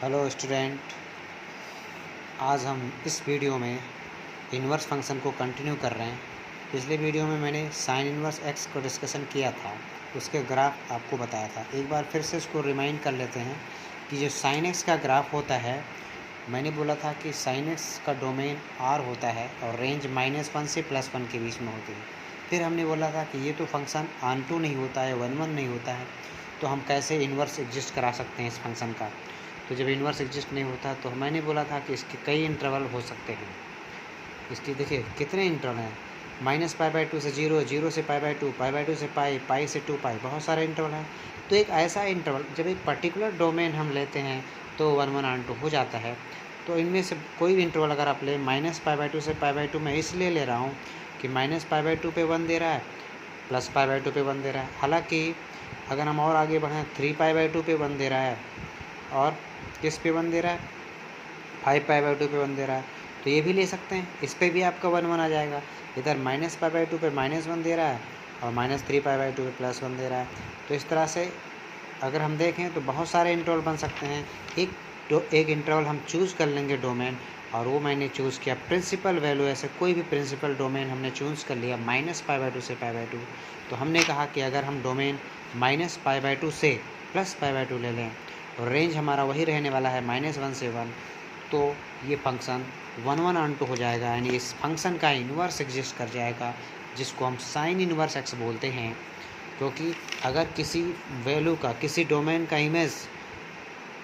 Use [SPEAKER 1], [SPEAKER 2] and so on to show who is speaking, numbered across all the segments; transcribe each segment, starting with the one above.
[SPEAKER 1] Hello student, आज हम इस वीडियो में इन्वर्स फंक्शन को कंटिन्यू कर रहे हैं। पिछले वीडियो में मैंने साइन इन्वर्स एक्स को डिस्कशन किया था, उसके ग्राफ आपको बताया था। एक बार फिर से इसको रिमाइंड कर लेते हैं कि जो साइन एक्स का ग्राफ होता है, मैंने बोला था कि साइन एक्स का डोमेन आर होता है और रेंज -1 से +1 के बीच में होती है। फिर हमने बोला था कि ये तो फंक्शन ऑन टू नहीं होता है, 1 1 नहीं होता है, तो हम कैसे इन्वर्स एग्जिस्ट करा सकते हैं इस फंक्शन का। तो जब इन्वर्स एग्जिस्ट नहीं होता तो मैंने बोला था कि इसके कई इंटरवल हो सकते हैं। इसकी देखिए कितने इंटरवल हैं, -π/2 से 0, 0 से π/2, π/2 से पाई, पाई से 2π, बहुत सारे इंटरवल हैं। तो एक ऐसा इंटरवल जब एक पर्टिकुलर डोमेन हम लेते हैं तो 1 1 ऑन 2 हो जाता है। तो इनमें से कोई भी इंटरवल अगर आप ले, -π/2 से π/2 मैं इसलिए ले रहा हूँ कि -π/2 पे 1 दे रहा है, +π/2 पे 1 दे रहा है। हालांकि अगर हम और आगे बढ़ें, 3π/2 पे 1 दे रहा है और किस पे 1 दे रहा है, 5π/2 पे 1 दे रहा है। तो ये भी ले सकते हैं, इस पे भी आपका 1 1 आ जाएगा। इधर -π/2 पे -1 दे रहा है और -3π/2 पे +1 दे रहा है। तो इस तरह से अगर हम देखें तो बहुत सारे इंटरवल बन सकते हैं। एक इंटरवल हम चूज़ कर लेंगे डोमेन, और वो मैंने चूज़ किया प्रिंसिपल वैल्यू, ऐसे कोई भी प्रिंसिपल डोमेन हमने चूज़ कर लिया -π/2 से π/2। तो हमने कहा कि अगर हम डोमेन -π/2 से +π/2 ले लें और रेंज हमारा वही रहने वाला है -1 से 1, तो ये फंक्शन 1 1 ऑन 2 हो जाएगा, यानी इस फंक्शन का इन्वर्स एग्जिस्ट कर जाएगा, जिसको हम साइन इन्वर्स एक्स बोलते हैं। क्योंकि अगर किसी वैल्यू का, किसी डोमेन का इमेज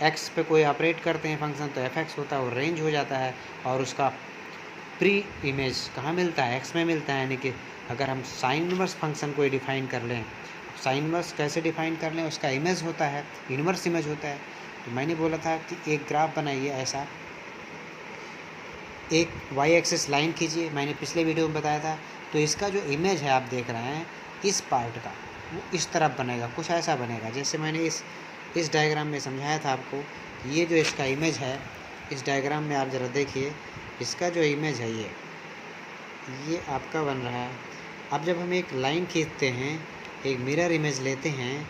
[SPEAKER 1] एक्स पे कोई ऑपरेट करते हैं फंक्शन, तो एफ एक्स होता है, वो रेंज हो जाता है, और उसका प्री इमेज कहाँ मिलता है, एक्स में मिलता है। यानी कि अगर हम साइन इन्वर्स फंक्शन को डिफ़ाइन कर लें, साइन इन्वर्स कैसे डिफ़ाइन कर लें, उसका इमेज होता है, इन्वर्स इमेज होता है। तो मैंने बोला था कि एक ग्राफ बनाइए ऐसा, एक वाई एक्सिस लाइन खींचिए, मैंने पिछले वीडियो में बताया था। तो इसका जो इमेज है आप देख रहे हैं, इस पार्ट का, वो इस तरफ बनेगा, कुछ ऐसा बनेगा जैसे मैंने इस डायग्राम में समझाया था आपको। ये जो इसका इमेज है, इस डायग्राम में आप ज़रा देखिए, इसका जो इमेज है ये आपका बन रहा है। अब जब हम एक लाइन खींचते हैं, एक मिरर इमेज लेते हैं,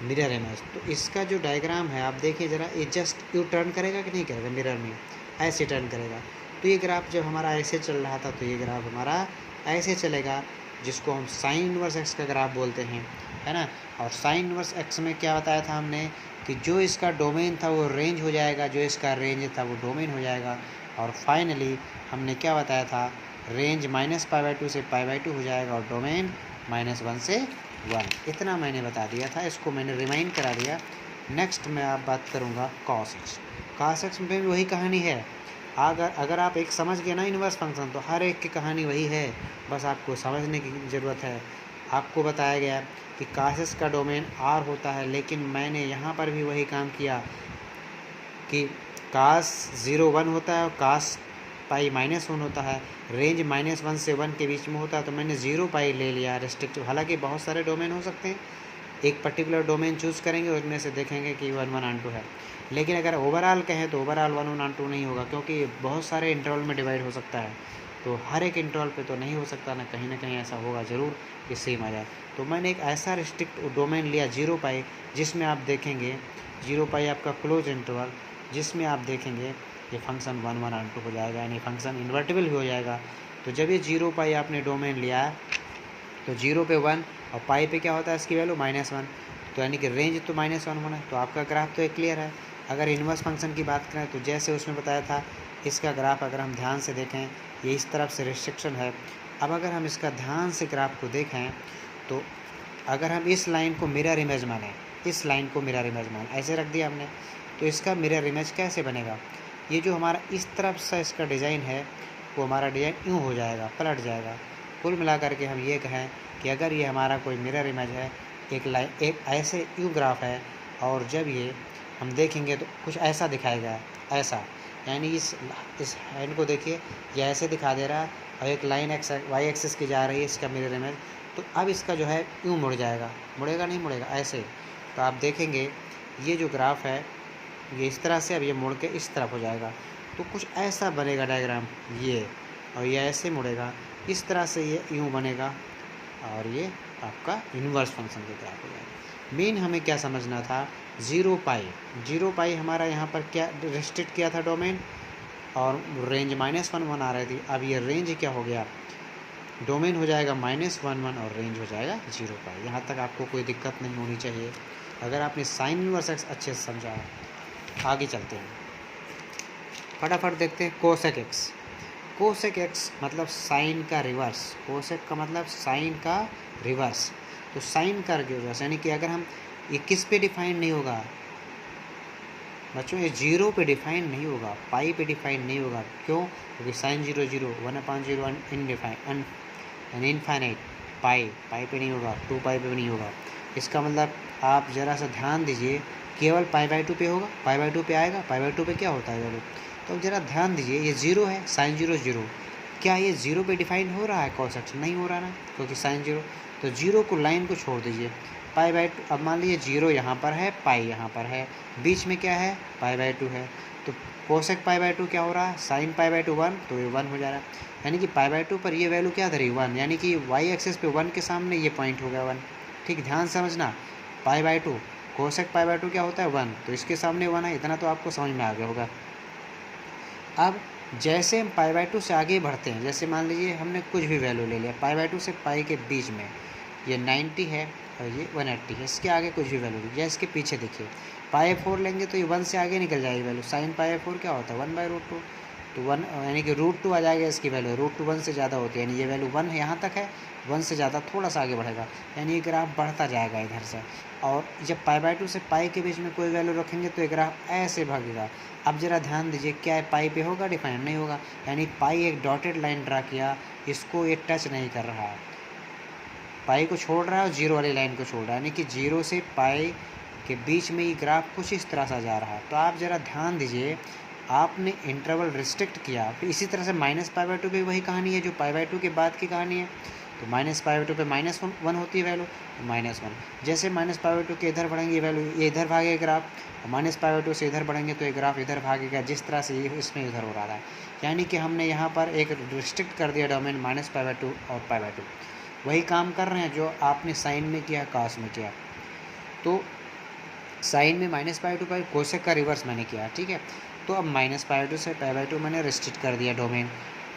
[SPEAKER 1] मिरर इमेज, तो इसका जो डायग्राम है आप देखिए ज़रा, ये जस्ट यू टर्न करेगा कि नहीं करेगा, मिरर में ऐसे टर्न करेगा। तो ये ग्राफ जब हमारा ऐसे चल रहा था, तो ये ग्राफ हमारा ऐसे चलेगा, जिसको हम साइन इन्वर्स एक्स का ग्राफ बोलते हैं, है ना। और साइन इन्वर्स एक्स में क्या बताया था हमने कि जो इसका डोमेन था वो रेंज हो जाएगा, जो इसका रेंज था वो डोमेन हो जाएगा। और फाइनली हमने क्या बताया था, रेंज -π/2 से π/2 हो जाएगा और डोमेन -1 से 1। इतना मैंने बता दिया था, इसको मैंने रिमाइंड करा दिया। नेक्स्ट मैं आप बात करूँगा कॉस एक्स। कॉस एक्स में भी वही कहानी है। अगर आप एक समझ गए ना इन्वर्स फंक्शन, तो हर एक की कहानी वही है, बस आपको समझने की ज़रूरत है। आपको बताया गया कि कॉस एक्स का डोमेन आर होता है, लेकिन मैंने यहाँ पर भी वही काम किया कि cos 0 1 होता है और cos पाई -1 होता है, रेंज -1 से 1 के बीच में होता है, तो मैंने 0π ले लिया रिस्ट्रिक्टिव। हालांकि बहुत सारे डोमेन हो सकते हैं, एक पर्टिकुलर डोमेन चूज़ करेंगे, उसमें से देखेंगे कि 1 1 ऑन 2 है। लेकिन अगर ओवरऑल कहें तो ओवरऑल 1 1 ऑन 2 नहीं होगा, क्योंकि बहुत सारे इंटरवल में डिवाइड हो सकता है। तो हर एक इंटरवल पे तो नहीं हो सकता ना, कहीं ना कहीं ऐसा होगा ज़रूर कि सेम आ जाए। तो मैंने एक ऐसा रिस्ट्रिक्ट डोमेन लिया 0π, जिसमें आप देखेंगे 0π आपका क्लोज इंटरवल, जिसमें आप देखेंगे ये फंक्शन 1 1 ऑन 2 हो जाएगा, यानी फंक्शन इन्वर्टिबल भी हो जाएगा। तो जब ये 0π आपने डोमेन लिया है, तो 0 पे 1 और पाई पे क्या होता है, इसकी वैल्यू -1, तो यानी कि रेंज तो -1 होना है। तो आपका ग्राफ तो एक क्लियर है। अगर इन्वर्स फंक्शन की बात करें तो जैसे उसमें बताया था, इसका ग्राफ अगर हम ध्यान से देखें, ये इस तरफ से रिस्ट्रिक्शन है। अब अगर हम इसका ध्यान से ग्राफ को देखें, तो अगर हम इस लाइन को मिरर इमेज मानें, इस लाइन को मिरर इमेज मानें, ऐसे रख दिया हमने, तो इसका मिरर इमेज कैसे बनेगा, ये जो हमारा इस तरफ से इसका डिज़ाइन है, वो हमारा डिज़ाइन यूँ हो जाएगा, पलट जाएगा। कुल मिलाकर के हम ये कहें कि अगर ये हमारा कोई मिरर इमेज है, एक ऐसे यू ग्राफ है, और जब ये हम देखेंगे तो कुछ ऐसा दिखाएगा, ऐसा, यानी इस हैंड को देखिए, ये ऐसे दिखा दे रहा है, और एक लाइन एक्स वाई एक्सिस की जा रही है इसका मिरर इमेज। तो अब इसका जो है यूँ मुड़ जाएगा, मुड़ेगा नहीं मुड़ेगा, ऐसे। तो आप देखेंगे ये जो ग्राफ है, ये इस तरह से, अब ये मुड़ के इस तरफ हो जाएगा, तो कुछ ऐसा बनेगा डायग्राम ये, और ये ऐसे मुड़ेगा, इस तरह से ये यूँ बनेगा, और ये आपका इन्वर्स फंक्शन के ग्राफ हो जाएगा। मेन हमें क्या समझना था जीरो पाई हमारा यहाँ पर क्या रिस्ट्रिक्ट किया था डोमेन, और रेंज -1 1 आ रही थी। अब ये रेंज क्या हो गया, डोमेन हो जाएगा -1 1 और रेंज हो जाएगा 0 पाई। यहाँ तक आपको कोई दिक्कत नहीं होनी चाहिए अगर आपने साइन इनवर्स एक्स अच्छे से समझा है। आगे चलते हैं, फटाफट देखते हैं कोसेक एक्स। कोसेक एक्स मतलब साइन का रिवर्स, कोसेक का मतलब साइन का रिवर्स। तो साइन का रिवर्स यानी कि अगर हम ये किस पे डिफाइन नहीं होगा बच्चों, ये 0 पे डिफाइन नहीं होगा, पाई पे डिफाइन नहीं होगा। क्यों? क्योंकि साइन 0 0 1/0 इनडिफाइन इनफाइनाइट, पाई पे नहीं होगा, 2 पाई पे भी नहीं होगा। इसका मतलब आप ज़रा सा ध्यान दीजिए, केवल π/2 पे होगा, π/2 पे आएगा। π/2 पे क्या होता है वैल्यू, तो ज़रा ध्यान दीजिए, ये 0 है, साइन 0 0, क्या ये 0 पे डिफाइन हो रहा है कॉसेक? नहीं हो रहा ना, क्योंकि साइन 0। तो 0 को, लाइन को छोड़ दीजिए, π/2। अब मान लीजिए 0 यहाँ पर है, पाई यहाँ पर है, बीच में क्या है, π/2 है। तो कोसेक π/2 क्या हो रहा है, साइन π/2 1, तो ये 1 हो जा रहा है। यानी कि π/2 पर ये वैल्यू क्या धरी, 1, यानी कि वाई एक्सेस पे 1 के सामने ये पॉइंट हो गया 1। ठीक, ध्यान समझना, π/2 कोसेक π/2 क्या होता है 1, तो इसके सामने 1 है। इतना तो आपको समझ में आ गया होगा। अब जैसे हम π/2 से आगे बढ़ते हैं, जैसे मान लीजिए हमने कुछ भी वैल्यू ले लिया, π/2 से पाई के बीच में ये 90 है और ये 180 है, इसके आगे कुछ भी वैल्यू लीजिए, इसके पीछे देखिए π/4 लेंगे तो ये 1 से आगे निकल जाएगी वैल्यू। साइन π/4 क्या होता है 1/√2, तो 1 यानी कि √2 आ जाएगा इसकी वैल्यू। √2 1 से ज़्यादा होती है, यानी ये वैल्यू 1 यहाँ तक है, 1 से ज़्यादा थोड़ा सा आगे बढ़ेगा, यानी ये ग्राफ बढ़ता जाएगा इधर से। और जब π/2 से पाई के बीच में कोई वैल्यू रखेंगे तो ये ग्राफ ऐसे भागेगा। अब ज़रा ध्यान दीजिए, क्या है, पाई पे होगा डिफाइन, नहीं होगा, यानी पाई एक डॉटेड लाइन ड्रा किया, इसको ये टच नहीं कर रहा है, पाई को छोड़ रहा है और 0 वाली लाइन को छोड़ रहा है, यानी कि 0 से पाई के बीच में ये ग्राफ कुछ इस तरह से जा रहा है। तो आप ज़रा ध्यान दीजिए, आपने इंटरवल रिस्ट्रिक्ट किया, फिर इसी तरह से -π/2 पे वही कहानी है जो π/2 के बाद की कहानी है। तो -π/2 पे -1 होती है वैल्यू, -1। जैसे -π/2 के इधर बढ़ेंगे ये वैल्यू, ये इधर भागेगा ग्राफ, -π/2 से इधर बढ़ेंगे तो ये ग्राफ इधर भागेगा, जिस तरह से ये इसमें इधर हो रहा है। यानी कि हमने यहाँ पर एक रिस्ट्रिक्ट कर दिया डोमेन -π/2 और π/2। वही काम कर रहे हैं जो आपने साइन में किया, कास में किया। तो साइन में -π/2 पर कोसेक का रिवर्स मैंने किया, ठीक है। तो अब -π/2 से π/2 मैंने रिस्ट्रिक्ट कर दिया डोमेन।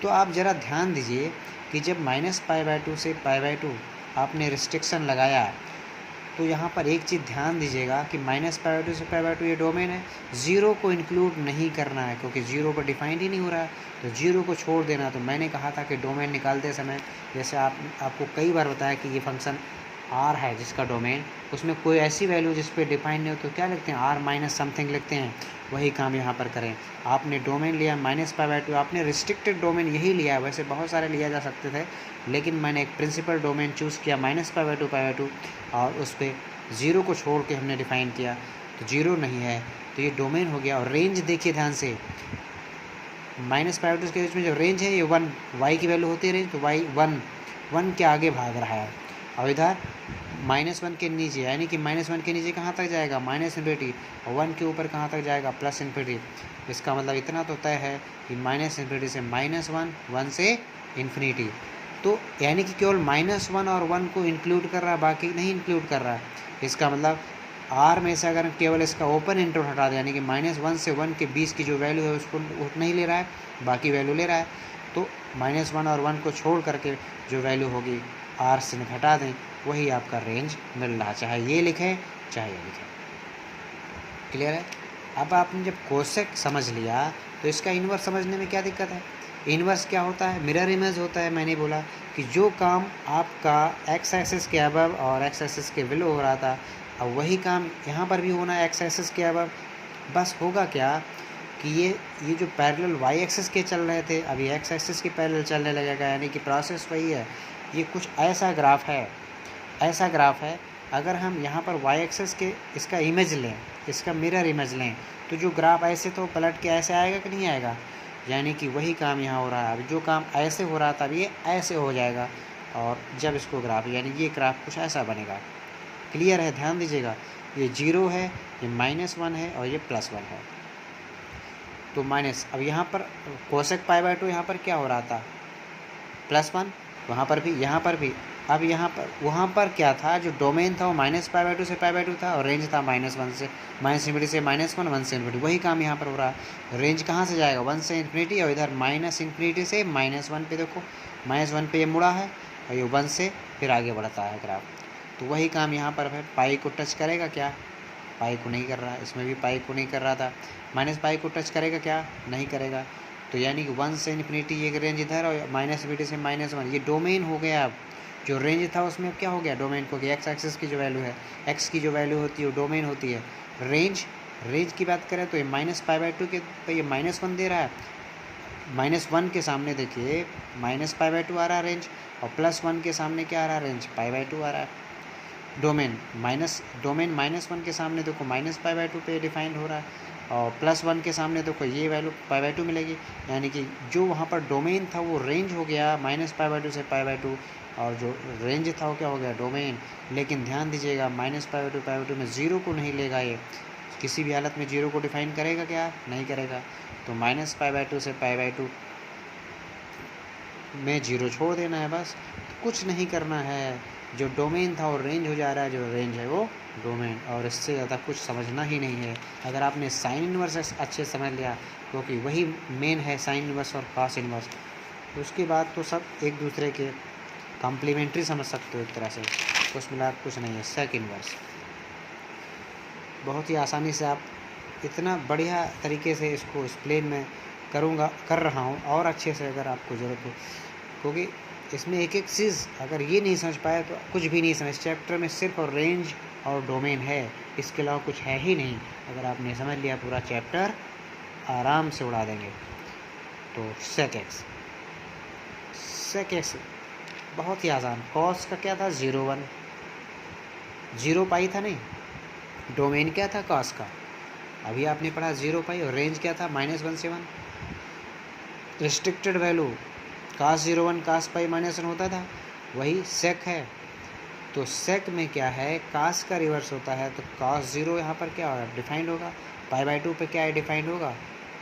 [SPEAKER 1] तो आप ज़रा ध्यान दीजिए कि जब -π/2 से π/2 आपने रिस्ट्रिक्शन लगाया, तो यहाँ पर एक चीज़ ध्यान दीजिएगा कि -π/2 से π/2 ये डोमेन है, 0 को इंक्लूड नहीं करना है, क्योंकि 0 पर डिफाइंड ही नहीं हो रहा है, तो 0 को छोड़ देना। तो मैंने कहा था कि डोमेन निकालते समय, जैसे आपको कई बार बताया कि ये फंक्शन R है जिसका डोमेन, उसमें कोई ऐसी वैल्यू जिस पे डिफाइन नहीं हो तो क्या लिखते हैं, R- समथिंग लिखते हैं। वही काम यहाँ पर करें। आपने डोमेन लिया -π/2, आपने रिस्ट्रिक्टेड डोमेन यही लिया है, वैसे बहुत सारे लिया जा सकते थे, लेकिन मैंने एक प्रिंसिपल डोमेन चूज़ किया -π/2 और उस पर 0 को छोड़ के हमने डिफ़ाइन किया, तो 0 नहीं है, तो ये डोमेन हो गया। और रेंज देखिए ध्यान से, -π/2 के बीच में जो रेंज है ये 1, वाई की वैल्यू होती है रेंज, तो वाई 1 के आगे भाग रहा है। और इधर -1 के नीचे, यानी कि -1 के नीचे कहाँ तक जाएगा, -∞, और 1 के ऊपर कहाँ तक जाएगा, +∞। इसका मतलब इतना तो तय है कि -∞ से -1, 1 से ∞। तो यानी कि केवल -1 और 1 को इंक्लूड कर रहा है, बाकी नहीं इंक्लूड कर रहा है। इसका मतलब R में से अगर केवल इसका ओपन इंटरवल हटा दें, यानी कि -1 से 1 के बीच की जो वैल्यू है उसको नहीं ले रहा है, बाकी वैल्यू ले रहा है, तो -1 और 1 को छोड़ करके जो वैल्यू होगी R से घटा दें, वही आपका रेंज मिल रहा, चाहे ये लिखें चाहे ये लिखें। क्लियर है? अब आपने जब कोसेक समझ लिया तो इसका इन्वर्स समझने में क्या दिक्कत है। इन्वर्स क्या होता है, मिरर इमेज होता है। मैंने बोला कि जो काम आपका एक्स एक्सिस के अबव और एक्स एक्सिस के बिलो हो रहा था, अब वही काम यहाँ पर भी होना है एक्स एक्सिस के अबव। बस होगा क्या कि ये जो पैरेलल वाई एक्सिस के चल रहे थे, अभी एक्स एक्सिस के पैरेलल चलने लगेगा, यानी कि प्रोसेस वही है। ये कुछ ऐसा ग्राफ है, अगर हम यहाँ पर वाई एक्सिस के इसका इमेज लें, इसका मिरर इमेज लें, तो जो ग्राफ ऐसे तो पलट के ऐसे आएगा कि नहीं आएगा, यानी कि वही काम यहाँ हो रहा है। अभी जो काम ऐसे हो रहा था अभी ये ऐसे हो जाएगा, और जब इसको ग्राफ, यानी ये ग्राफ कुछ ऐसा बनेगा। क्लियर है? ध्यान दीजिएगा, ये 0 है, ये -1 है और ये +1 है। तो माइनस, अब यहाँ पर कोसेक π/2 यहाँ पर क्या हो रहा था, +1, यहाँ पर भी अब यहाँ पर वहाँ पर क्या था, जो डोमेन था वो -π/2 से π/2 था और रेंज था -1 से -∞ से -1 1 से ∞। वही काम यहाँ पर हो रहा है। रेंज कहाँ से जाएगा, 1 से ∞, और इधर -∞ से -1 पे देखो, -1 पे ये मुड़ा है और ये 1 से फिर आगे बढ़ता है ग्राफ। तो वही काम यहाँ पर है। पाई को टच करेगा क्या, पाई को नहीं कर रहा है, इसमें भी पाई को नहीं कर रहा था। -π को टच करेगा क्या, नहीं करेगा। तो यानी कि 1 से ∞ ये रेंज इधर और -∞ से -1 ये डोमेन हो गया। अब जो रेंज था उसमें अब क्या हो गया, डोमेन को, कि एक्स एक्सिस की जो वैल्यू है, एक्स की जो वैल्यू होती है वो डोमेन होती है। रेंज की बात करें तो ये -π/2 के पे ये -1 दे रहा है। -1 के सामने देखिए -π/2 आ रहा है रेंज, और +1 के सामने क्या आ रहा है, रेंज π/2 आ रहा है। डोमेन -1 के सामने देखो -π/2 पे डिफाइंड हो रहा है, और +1 के सामने देखो ये वैल्यू π/2 मिलेगी। यानी कि जो वहाँ पर डोमेन था वो रेंज हो गया -π/2 से π/2, और जो रेंज था वो क्या हो गया, डोमेन। लेकिन ध्यान दीजिएगा -π/2 में ज़ीरो को नहीं लेगा, ये किसी भी हालत में ज़ीरो को डिफाइन करेगा क्या, नहीं करेगा। तो -π/2 से π/2 में ज़ीरो छोड़ देना है, बस कुछ नहीं करना है। जो डोमेन था वो रेंज हो जा रहा है, जो रेंज है वो डोमेन, और इससे ज़्यादा कुछ समझना ही नहीं है। अगर आपने साइन इन्वर्स अच्छे समझ लिया, क्योंकि वही मेन है साइन इन्वर्स और कॉस इन्वर्स, तो उसके बाद तो सब एक दूसरे के कॉम्प्लीमेंट्री समझ सकते हो एक तरह से। कुछ मिला कुछ नहीं है। सेक इन्वर्स बहुत ही आसानी से आप, इतना बढ़िया तरीके से इसको एक्सप्लेन मैं कर रहा हूँ, और अच्छे से अगर आपको ज़रूरत हो, क्योंकि इसमें एक एक चीज़ अगर ये नहीं समझ पाए तो कुछ भी नहीं समझ। चैप्टर में सिर्फ और रेंज और डोमेन है, इसके अलावा कुछ है ही नहीं। अगर आपने समझ लिया पूरा चैप्टर, आराम से उड़ा देंगे। तो सेक एक्स बहुत ही आसान। कॉस का क्या था, 0 π था, नहीं, डोमेन क्या था, कॉस का। अभी आपने पढ़ा 0 π, और रेंज क्या था, -1 से 1। रिस्ट्रिक्टेड वैल्यू cos 0 1 cos π -1 होता था, वही सेक है। तो सेक में क्या है, cos का रिवर्स होता है, तो cos 0 यहाँ पर क्या होगा, डिफाइंड होगा। π/2 पे क्या है, डिफाइंड होगा,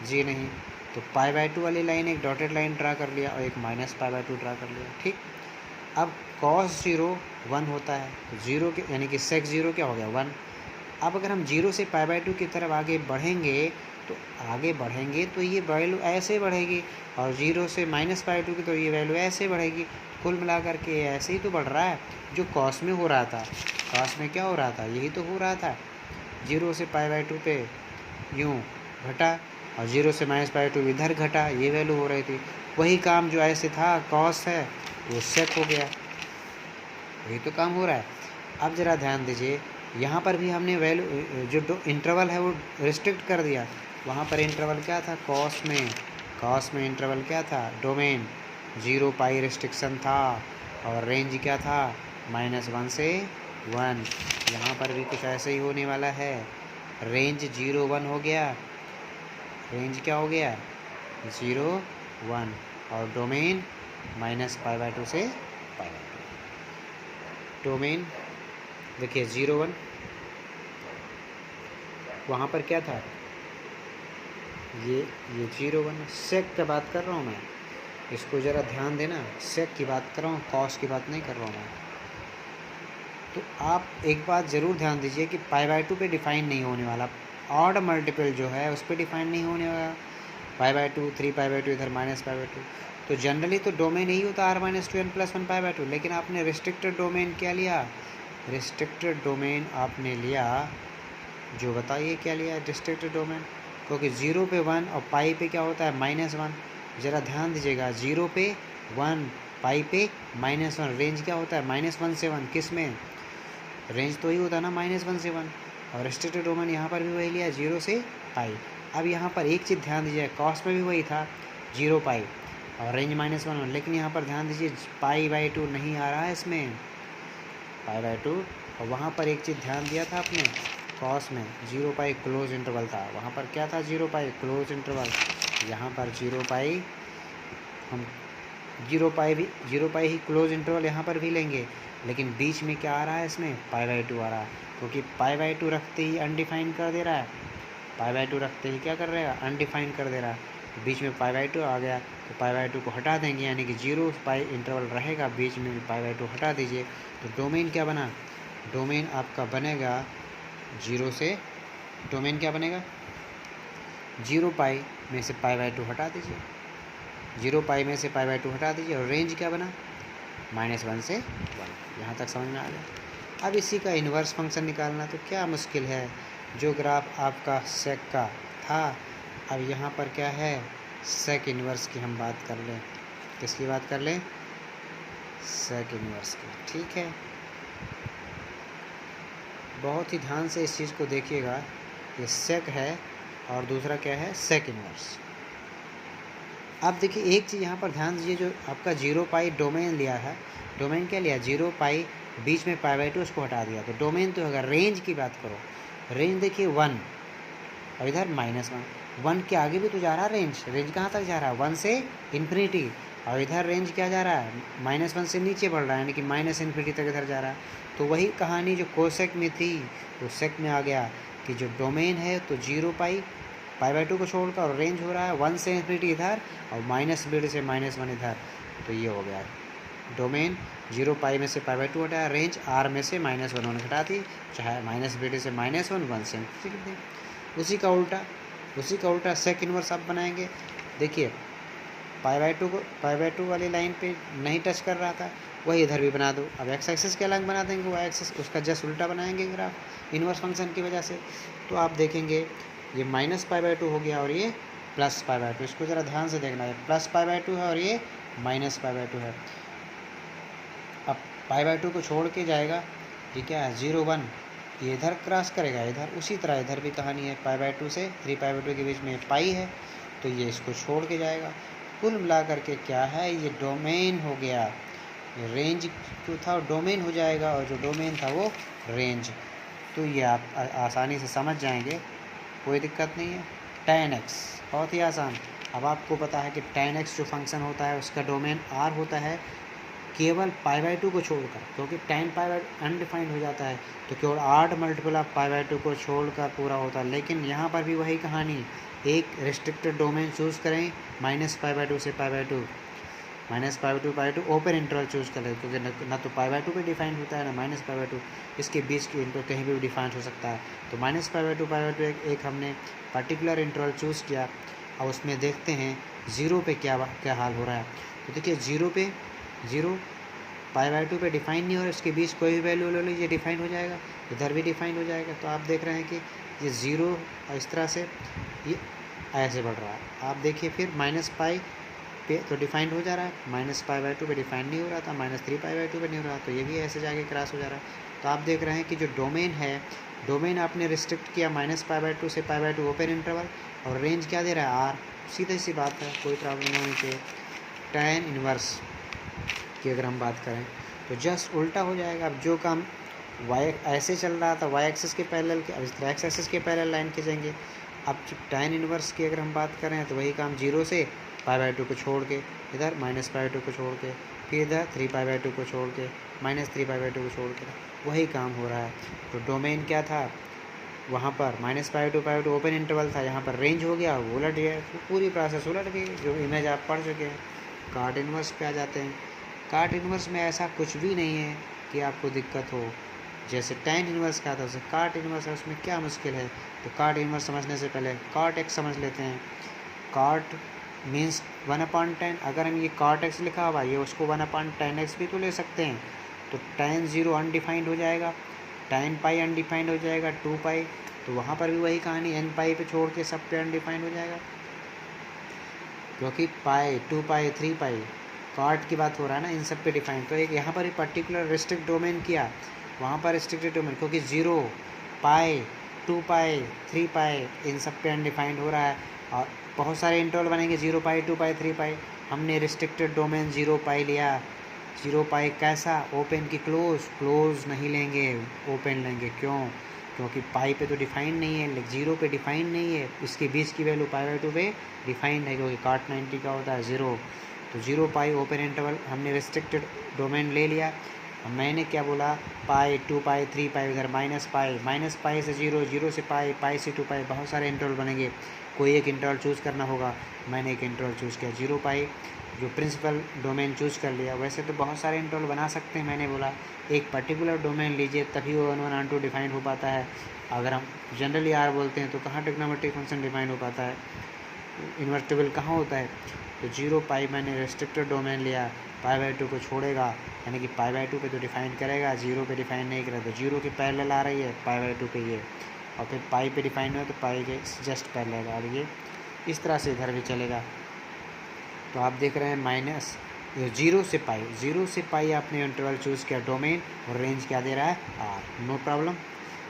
[SPEAKER 1] जी नहीं। तो π/2 वाली लाइन एक डॉटेड लाइन ड्रा कर लिया, और एक -π/2 ड्रा कर लिया, ठीक। अब cos 0 1 होता है, तो 0 के यानी कि सेक 0 क्या हो गया, 1। अब अगर हम 0 से π/2 की तरफ आगे बढ़ेंगे तो ये वैल्यू ऐसे बढ़ेगी, और 0 से -π/2 की तो ये वैल्यू ऐसे बढ़ेगी। कुल मिलाकर के ऐसे ही तो बढ़ रहा है जो कॉस में हो रहा था। कॉस में क्या हो रहा था, यही तो हो रहा था। 0 से π/2 पे यूँ घटा, और 0 से -π/2 इधर घटा, ये वैल्यू हो रही थी। वही काम जो ऐसे था, कॉस है वो सेक हो गया, वही तो काम हो रहा है। अब ज़रा ध्यान दीजिए, यहाँ पर भी हमने वैल्यू जो इंटरवल है वो रिस्ट्रिक्ट कर दिया। वहाँ पर इंटरवल क्या था, कॉस में इंटरवल क्या था, डोमेन 0 π रिस्ट्रिक्शन था, और रेंज क्या था, -1 से 1। यहाँ पर भी कुछ ऐसे ही होने वाला है। रेंज 0 1 हो गया, रेंज क्या हो गया, 0 1, और डोमेन -π/2 से π/2। डोमेन देखिए 0 1, वहाँ पर क्या था, ये 0 1 सेक की बात कर रहा हूँ मैं, इसको ज़रा ध्यान देना। सेक की बात कर रहा हूँ, कॉस की बात नहीं कर रहा हूँ मैं। तो आप एक बात ज़रूर ध्यान दीजिए कि π/2 पे डिफाइन नहीं होने वाला, ऑड मल्टीपल जो है उस पर डिफाइन नहीं होने वाला। π/2 3 π/2 इधर -π/2, तो जनरली तो डोमेन यही होता r - 2n + 1 π/2। लेकिन आपने रिस्ट्रिक्टेड डोमेन क्या लिया, रिस्ट्रिक्टेड डोमेन आपने लिया, जो बताइए क्या लिया रिस्ट्रिक्टेड डोमेन, क्योंकि 0 पे 1 और पाई पे क्या होता है, -1। ज़रा ध्यान दीजिएगा, 0 पे 1, पाई पे -1, रेंज क्या होता है, -1 से 1। किस में, रेंज तो ही होता है ना, -1 से 1। और रिस्ट्रिक्टेड डोमेन यहाँ पर भी वही लिया, 0 से पाई। अब यहाँ पर एक चीज़ ध्यान दीजिए, कॉस्ट में भी वही था, 0 पाई और रेंज -1, लेकिन यहाँ पर ध्यान दीजिए π/2 नहीं आ रहा है इसमें, π/2। और वहाँ पर एक चीज़ ध्यान दिया था आपने, कॉस में 0 π क्लोज इंटरवल था, वहाँ पर क्या था, 0 π क्लोज इंटरवल। यहाँ पर 0 π, हम 0 π ही क्लोज इंटरवल यहाँ पर भी लेंगे, लेकिन बीच में क्या आ रहा है इसमें, π/2 आ रहा है, क्योंकि π/2 रखते ही अनडिफाइन कर दे रहा है। π/2 रखते ही क्या कर रहेगा, अनडिफाइन कर दे रहा है। तो बीच में पाई बाई टू आ गया, तो पाई बाई टू को हटा देंगे, यानी कि 0 पाई इंटरवल रहेगा, बीच में पाई बाई टू हटा दीजिए। तो डोमेन क्या बना, डोमेन आपका बनेगा 0 से, डोमेन क्या बनेगा 0 पाई में से पाई बाई टू हटा दीजिए, 0 पाई में से पाई बाई टू हटा दीजिए, और रेंज क्या बना -1 से 1। यहाँ तक समझ में आ गया। अब इसी का इन्वर्स फंक्शन निकालना तो क्या मुश्किल है, जो ग्राफ आपका सेक का था, अब यहाँ पर क्या है सेक इन्वर्स की हम बात कर लें। किसकी बात कर लें, सेक इन्वर्स की। ठीक है, बहुत ही ध्यान से इस चीज़ को देखिएगा, ये सेक है और दूसरा क्या है सेक इन्वर्स। अब देखिए एक चीज़ यहाँ पर ध्यान दीजिए, जो आपका 0 पाई डोमेन लिया है, डोमेन क्या लिया 0 पाई, बीच में पाई बाई टू उसको हटा दिया, तो डोमेन तो होगा। रेंज की बात करो, रेंज देखिए 1 और इधर -1, 1 के आगे भी तो जा रहा है रेंज, रेंज कहाँ तक जा रहा है 1 से इन्फिनिटी, और इधर रेंज क्या जा रहा है -1 से नीचे बढ़ रहा है, यानी कि -इन्फिनिटी तक इधर जा रहा है। तो वही कहानी जो कोसेक में थी वो सेक में आ गया, कि जो डोमेन है तो 0 पाई बाई टू को छोड़कर, और रेंज हो रहा है 1 से इन्फिनिटी इधर और -1 से -1 इधर। तो ये हो गया डोमेन 0 पाई में से पाई बाई टू हटाया, रेंज r में से -1 घटा दी, चाहे -1 से -1, 1 से इन्फिनिटी लिख दें। उसी का उल्टा सेक इन्वर्स आप बनाएंगे। देखिए पाई बाई टू वाली लाइन पे नहीं टच कर रहा था, वही इधर भी बना दो। अब एक्स एक्सिस के अलग बना देंगे, वाई एक्सिस उसका जस्ट उल्टा बनाएंगे ग्राफ इन्वर्स फंक्शन की वजह से। तो आप देखेंगे ये -पाई/2 हो गया और ये +पाई/2। इसको ज़रा ध्यान से देखना है, +पाई/2 है और ये -पाई/2 है। अब पाई/2 को छोड़ के जाएगा, ये क्या है 0 1, ये इधर क्रॉस करेगा इधर। उसी तरह इधर भी कहानी है, पाई/2 से 3पाई/2 के बीच में पाई है, तो ये इसको छोड़ के जाएगा। कुल मिला करके क्या है, ये डोमेन हो गया, ये रेंज जो था डोमेन हो जाएगा, और जो डोमेन था वो रेंज। तो ये आप आसानी से समझ जाएंगे, कोई दिक्कत नहीं है। tan x बहुत ही आसान। अब आपको पता है कि tan x जो फंक्शन होता है उसका डोमेन r होता है, केवल पाई/2 को छोड़कर, क्योंकि tan पाई अनडिफाइंड हो जाता है, तो केवल 8 मल्टीपल ऑफ पाई/2 को छोड़कर पूरा होता है। लेकिन यहाँ पर भी वही कहानी, एक रिस्ट्रिक्टेड डोमेन चूज़ करें -पाई/2 से पाई/2, -पाई/2 ओपन इंटरवल चूज़ करें, क्योंकि ना तो पाई/2 पे डिफाइन होता है ना -पाई/2, इसके बीच की इंटरवल कहीं भी डिफाइन हो सकता है। तो -पाई/2 एक हमने पर्टिकुलर इंटरवल चूज़ किया। अब उसमें देखते हैं 0 पे क्या हाल हो रहा है। तो देखिए 0 पाई/2 पे डिफाइन नहीं हो रहा, इसके बीच कोई भी वैल्यू ले लीजिए डिफाइन हो जाएगा, इधर भी डिफाइन हो जाएगा। तो आप देख रहे हैं कि ये 0 इस तरह से ये ऐसे बढ़ रहा है। आप देखिए फिर -पाई पे तो डिफाइंड हो जा रहा है, -पाई/2 पे डिफाइन नहीं हो रहा था, -3पाई/2 पे नहीं हो रहा, तो ये भी ऐसे जाके क्रॉस हो जा रहा है। तो आप देख रहे हैं कि जो डोमेन है, डोमेन आपने रिस्ट्रिक्ट किया -पाई/2 से पाई/2 ओपन इंटरवल, और रेंज क्या दे रहा है r। सीधी सी बात है, कोई प्रॉब्लम नहीं होनी चाहिए। tan इन्वर्स की अगर हम बात करें तो जस्ट उल्टा हो जाएगा। अब जो काम y ऐसे चल रहा था y एक्सिस के पैरेलल के, अब इस x एक्सिस के पैरेलल लाइन खींचेंगे। अब tan इन्वर्स की अगर हम बात करें तो वही काम 0 से पाई/2 को छोड़ के, इधर -पाई/2 को छोड़ के, फिर इधर 3पाई/2 को छोड़ के, -3पाई/2 को छोड़ के, वही काम हो रहा है। तो डोमेन क्या था वहाँ पर -पाई/2 ओपन इंटरवल था, यहाँ पर रेंज हो गया, वो उलट गया, पूरी प्रोसेस उलट गई, जो इमेज आप पढ़ चुके हैं। कार्ट इन्वर्स पे आ जाते हैं। कार्ट इन्वर्स में ऐसा कुछ भी नहीं है कि आपको दिक्कत हो, जैसे tan इन्वर्स का था उसे कार्ट इन्वर्स है, उसमें क्या मुश्किल है। तो कार्ट इन्वर्स समझने से पहले कार्ट एक्स समझ लेते हैं। कार्ट मीन्स 1/10, अगर हम ये कार्ट एक्स लिखा हुआ ये उसको 1/10 एक्स भी तो ले सकते हैं। तो tan 0 अनडिफाइंड हो जाएगा, tan पाई अनडिफाइंड हो जाएगा, 2 पाई, तो वहाँ पर भी वही कहानी, n पाई पे छोड़ के सब पे अनडिफाइंड हो जाएगा, क्योंकि पाई 2 पाई 3 पाई कार्ट की बात हो रहा है ना, इन सब पे डिफाइन। तो एक यहाँ पर ही पर्टिकुलर रिस्ट्रिक्ट डोमेन किया, वहाँ पर रिस्ट्रिक्टेड डोमेन, क्योंकि 0 पाई 2 पाई 3 पाई इन सब पे अनडिफाइंड हो रहा है, और बहुत सारे इंटरवल बनेंगे 0 पाई 2 पाई 3 पाई। हमने रिस्ट्रिक्टेड डोमेन 0 पाई लिया। 0 पाई कैसा, ओपन की क्लोज नहीं लेंगे, ओपन लेंगे। क्यों? क्योंकि पाई पे तो डिफाइन नहीं है, 0 पे डिफाइन नहीं है, इसके बीच की वैल्यू पाई/2 पे डिफाइंड है, क्योंकि कार्ट 90 का होता है 0। तो 0 पाई ओपन इंटरवल हमने रिस्ट्रिक्टेड डोमेन ले लिया। अब मैंने क्या बोला, पाई 2 पाई 3 पाई, उधर -पाई से 0, 0 से पाई, पाई से 2 पाई, बहुत सारे इंटरवल बनेंगे। कोई एक इंटरवल चूज़ करना होगा। मैंने एक इंटरवल चूज़ किया 0 पाई, जो प्रिंसिपल डोमेन चूज़ कर लिया। वैसे तो बहुत सारे इंटरवल बना सकते हैं, मैंने बोला एक पर्टिकुलर डोमेन लीजिए तभी वो 1 1 ऑन 2 डिफाइन हो पाता है। अगर हम जनरली आर बोलते हैं तो कहाँ ट्रिग्नोमेट्रिक फंक्शन डिफाइन हो पाता है, इन्वर्टिबल कहाँ होता है। तो 0 पाई मैंने रेस्ट्रिक्टेड डोमेन लिया, π/2 को छोड़ेगा, यानी कि π/2 पे तो डिफाइन करेगा, 0 पे डिफाइन नहीं करेगा। तो 0 के पैरेलल आ रही है π/2 पे ये, और फिर पाई पे डिफाइन हो तो पाई के जस्ट पैरेलल आ रही है। इस तरह से इधर भी चलेगा। तो आप देख रहे हैं माइनस 0 से पाई, 0 से पाई आपने इंटरवल चूज़ किया डोमेन, और रेंज क्या दे रहा है आर, नो प्रॉब्लम।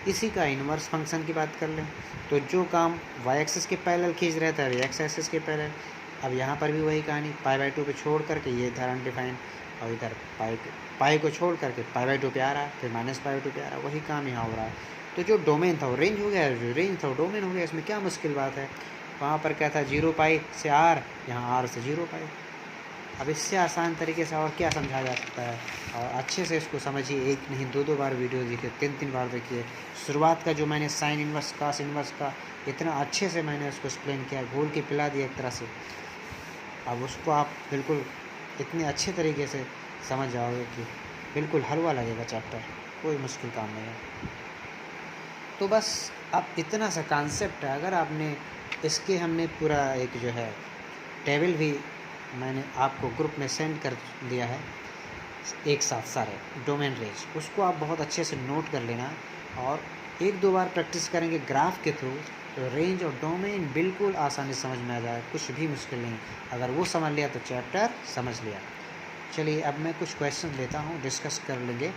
[SPEAKER 1] इसी का इन्वर्स फंक्शन की बात कर लें तो जो काम वाई एक्सिस के पैरेलल खींच रहा था एक्स एक्सिस के पैरेलल, अब यहाँ पर भी वही कहानी, π/2 पे छोड़ करके ये इधर अनडिफाइंड, और इधर पाई को छोड़ करके π/2 पे आ रहा है, फिर -π/2 पे आ रहा है, वही काम यहाँ हो रहा है। तो जो डोमेन था वो रेंज हो गया, जो रेंज था वो डोमेन हो गया, इसमें क्या मुश्किल बात है। वहाँ पर क्या था 0 पाई से आर, यहाँ आर से 0 पाई। अब इससे आसान तरीके से और क्या समझा जा सकता है। और अच्छे से इसको समझिए, एक नहीं 2 बार वीडियो देखिए, 3 बार देखिए। शुरुआत का जो मैंने साइन इन्वर्स कास इन्वर्स का इतना अच्छे से मैंने उसको एक्सप्लेन किया, घोल के पिला दिया एक तरह से। अब उसको आप बिल्कुल इतने अच्छे तरीके से समझ जाओगे कि बिल्कुल हलवा लगेगा चैप्टर, कोई मुश्किल काम नहीं है। तो बस अब इतना सा कॉन्सेप्ट है। अगर आपने इसके हमने पूरा एक जो है टेबल भी मैंने आपको ग्रुप में सेंड कर दिया है एक साथ सारे डोमेन रेंज, उसको आप बहुत अच्छे से नोट कर लेना, और 1-2 बार प्रैक्टिस करेंगे ग्राफ के थ्रू तो रेंज और डोमेन बिल्कुल आसानी से समझ में आ जाए, कुछ भी मुश्किल नहीं। अगर वो समझ लिया तो चैप्टर समझ लिया। चलिए अब मैं कुछ क्वेश्चन लेता हूँ, डिस्कस कर लेंगे,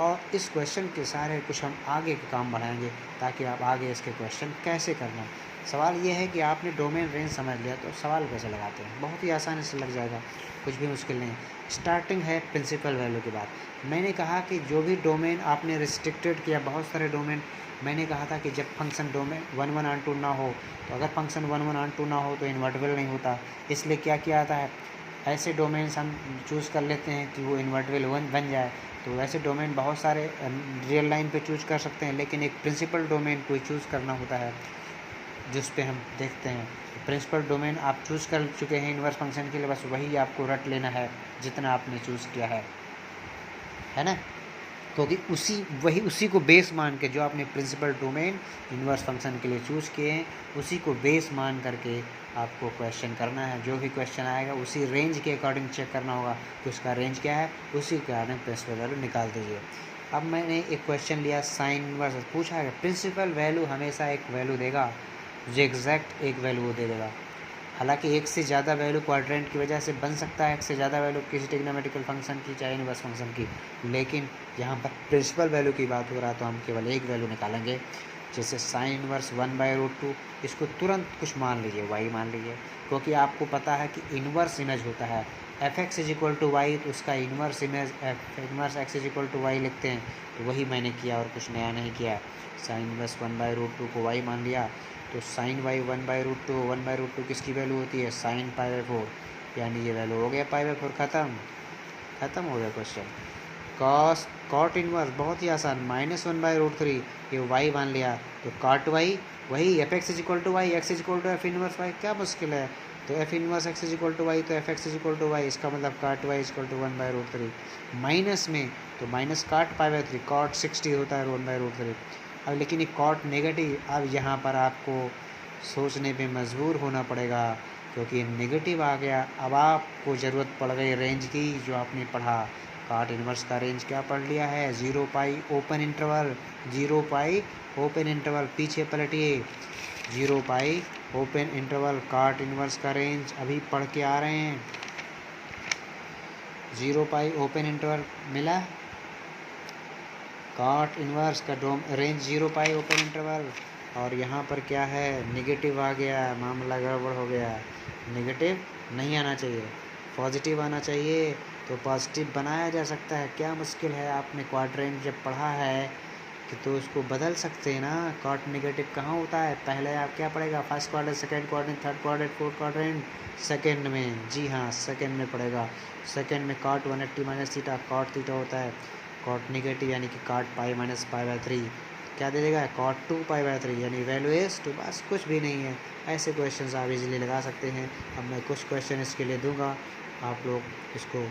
[SPEAKER 1] और इस क्वेश्चन के सारे कुछ हम आगे के काम बढ़ाएंगे ताकि आप आगे इसके क्वेश्चन कैसे करना। सवाल ये है कि आपने डोमेन रेंज समझ लिया तो सवाल कैसे लगाते हैं, बहुत ही आसानी से लग जाएगा, कुछ भी मुश्किल नहीं। स्टार्टिंग है प्रिंसिपल वैल्यू के बाद। मैंने कहा कि जो भी डोमेन आपने रिस्ट्रिक्टेड किया, बहुत सारे डोमेन, मैंने कहा था कि जब फंक्शन डोमेन 1 1 ऑन 2 ना हो, तो अगर फंक्शन 1 1 ऑन 2 ना हो तो इन्वर्टिबल नहीं होता। इसलिए क्या किया जाता है, ऐसे डोमेन्स हम चूज़ कर लेते हैं कि वो इन्वर्टिबल बन जाए। तो वैसे डोमेन बहुत सारे रियल लाइन पे चूज़ कर सकते हैं, लेकिन एक प्रिंसिपल डोमेन कोई चूज़ करना होता है जिस पे हम देखते हैं। प्रिंसिपल डोमेन आप चूज़ कर चुके हैं इन्वर्स फंक्शन के लिए, बस वही आपको रट लेना है जितना आपने चूज़ किया है ना। क्योंकि उसी को बेस मान के, जो आपने प्रिंसिपल डोमेन इन्वर्स फंक्शन के लिए चूज़ किए हैं, उसी को बेस मान करके आपको क्वेश्चन करना है। जो भी क्वेश्चन आएगा उसी रेंज के अकॉर्डिंग चेक करना होगा कि उसका रेंज क्या है, उसी के अकॉर्डिंग प्रिंसिपल वैल्यू निकाल दीजिए। अब मैंने एक क्वेश्चन लिया साइन इन्वर्स, पूछा है प्रिंसिपल वैल्यू हमेशा एक वैल्यू देगा, जो एग्जैक्ट एक वैल्यू वो दे देगा। हालांकि एक से ज़्यादा वैल्यू क्वाड्रेंट की वजह से बन सकता है, एक से ज़्यादा वैल्यू किसी ट्रिग्नोमेट्रिकल फंक्शन की चाहे इनवर्स फंक्शन की, लेकिन यहाँ पर प्रिंसिपल वैल्यू की बात हो रहा है तो हम केवल एक वैल्यू निकालेंगे। जैसे साइन इनवर्स 1/√2, इसको तुरंत कुछ मान लीजिए, y मान लीजिए, क्योंकि आपको पता है कि इन्वर्स इमेज होता है fx = y, तो उसका inverse image inverse x = y लिखते हैं। तो वही मैंने किया और कुछ नया नहीं किया। साइन इनवर्स 1/√2 को y मान लिया, तो साइन y 1/√2, 1/√2 किसकी वैल्यू होती है साइन π/4, यानी ये वैल्यू हो गया π/4, ख़त्म हो गया क्वेश्चन। कॉट इनवर्स बहुत ही आसान, -1/√3, ये y मान लिया, तो कॉट y वही fx = y, x = f inverse y, क्या मुश्किल है। तो f इनवर्स x = y, तो fx = y, इसका मतलब कॉट y = 1/√3। माइनस में तो माइनस कॉट π/3, कॉट 60 होता है 1/√3। अब लेकिन ये कॉट नेगेटिव, अब यहाँ पर आपको सोचने पे मजबूर होना पड़ेगा क्योंकि नेगेटिव आ गया। अब आपको ज़रूरत पड़ गई रेंज की, जो आपने पढ़ा कॉट इनवर्स का रेंज क्या पढ़ लिया है, 0 पाई ओपन इंटरवल, 0 पाई ओपन इंटरवल, पीछे पलटिए, 0 पाई ओपन इंटरवल कॉट इनवर्स का रेंज अभी पढ़ के आ रहे हैं। 0 पाई ओपन इंटरवल मिला, कॉट इनवर्स का रेंज 0 पाई ओपन इंटरवल, और यहाँ पर क्या है नेगेटिव आ गया, मामला गड़बड़ हो गया। नेगेटिव नहीं आना चाहिए, पॉजिटिव आना चाहिए, तो पॉजिटिव बनाया जा सकता है, क्या मुश्किल है। आपने क्वाड्रेंट जब पढ़ा है कि तो उसको बदल सकते हैं ना। कॉट नेगेटिव कहाँ होता है, पहले आप क्या पढ़ेगा, first quadrant, second quadrant, third quadrant, fourth quadrant, second में, जी हाँ सेकंड में पड़ेगा। सेकंड में कॉट 180 - थीटा, कॉट थीटा होता है। कॉट नेगेटिव यानी कि कॉट π - π/3, क्या दे देगा, cot 2π/3 यानी वैल्यू इज 2, बस कुछ भी नहीं है। ऐसे क्वेश्चंस आप इजीली लगा सकते हैं। अब मैं कुछ क्वेश्चन इसके लिए दूंगा, आप लोग इसको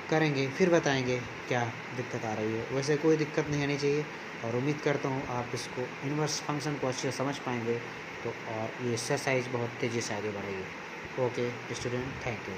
[SPEAKER 1] करेंगे फिर बताएंगे क्या दिक्कत आ रही है। वैसे कोई दिक्कत नहीं आनी चाहिए और उम्मीद करता हूँ आप इसको इन्वर्स फंक्शन को अच्छे से समझ पाएंगे तो, और ये एक्सरसाइज बहुत तेज़ी से आगे बढ़ेगी। Okay student, thank you.